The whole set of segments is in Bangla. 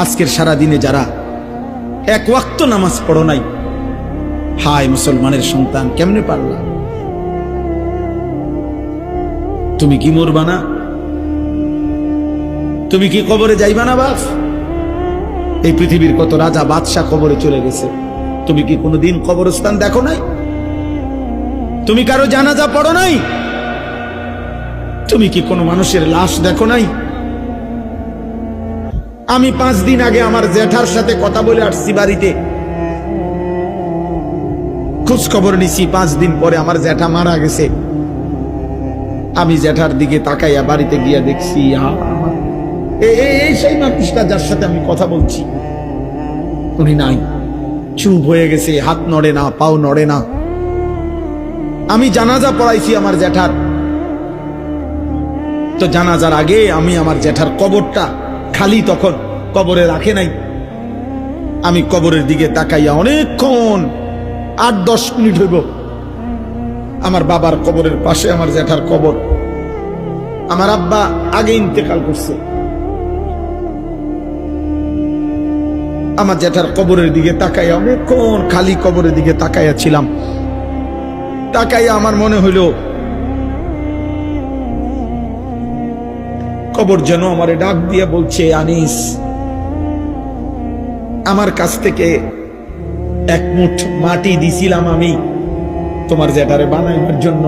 আজকের সারা দিনে যারা এক ওয়াক্ত নামাজ পড়ো নাই, হায় মুসলমানের সন্তান, কেমনে পারলা? তুমি কি মরবা না? তুমি কি কবরে যাইবা না? বাপ, এই পৃথিবীর কত রাজা বাদশাহ কবরে চলে গেছে, তুমি কি কোনোদিন কবরস্থান দেখো নাই? তুমি কারো জানাজা পড়ো নাই? তুমি কি কোনো মানুষের লাশ দেখো নাই? আমি 5 দিন আগে আমার জ্যাঠার সাথে কথা বলে আসছি, বাড়িতে খোঁজ খবর নিছি। 5 দিন পরে আমার জ্যাঠা মারা গেছে। আমি জ্যাঠার দিকে তাকাইয়া বাড়িতে গিয়া দেখছি এই সেই মানুষটা যার সাথে আমি কথা বলছি, উনি নাই, চুপ হয়ে গেছে, হাত নড়ে না, পাও নড়ে না। আমি জানাজা পড়াইছি আমার জ্যাঠার, তো জানাজার আগে আমি আমার জ্যাঠার কবরটা খালি, তখন কবরে রাখে নাই। আমি কবরের দিকে তাকাইয়া অনেকক্ষণ 8-10 মিনিট হইব, আমার বাবার কবরের পাশে আমার জ্যাঠার কবর। আমার আব্বা আগে ইন্তেকাল করছে। আমার জ্যাঠার কবরের দিকে তাকাইয়া অনেকক্ষণ খালি কবরের দিকে তাকাইয়া ছিলাম। তাকাইয়া আমার মনে হইল কবর যেন আমারে ডাক দিয়ে বলছে, আনিস, আমার কাছ থেকে 1 মুঠ মাটি দিছিলাম আমি তোমার জ্যাঠারে বানাইবার জন্য,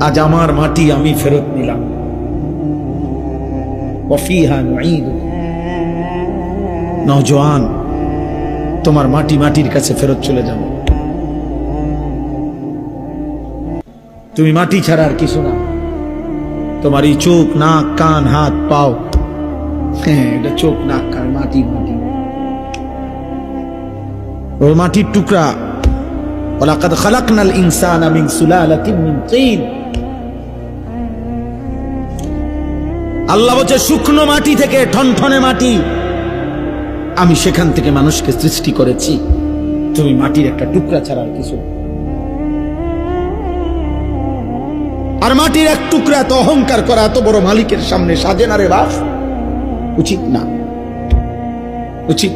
আজ আমার মাটি আমি ফেরত নিলাম। ওয়াফিহা নুঈদুকা, নওজোয়ান, তোমার মাটি মাটির কাছে ফেরত চলে যাবে। তুমি মাটি ছাড়া আর কিছু না। তোমার এই চোখ, নাক, কান, হাত, পাও, হ্যাঁ, এটা চোখ, নাক, কান, মাটি, মাটি, ওই মাটির টুকরা। ওয়ালাকাদ খালাকনাল ইনসানা মিন সুলালাতিন মিন তিন। আল্লাহ বলছে শুকনো মাটি থেকে, ঠনঠনে মাটি, আমি সেখান থেকে মানুষকে সৃষ্টি করেছি। তুমি মাটির একটা টুকরা ছাড়া আর কিছু। আর মাটির এক টুকরা এত অহংকার করা এত বড় মালিকের সামনে সাজে না রে বাপ, উচিত না, উচিত।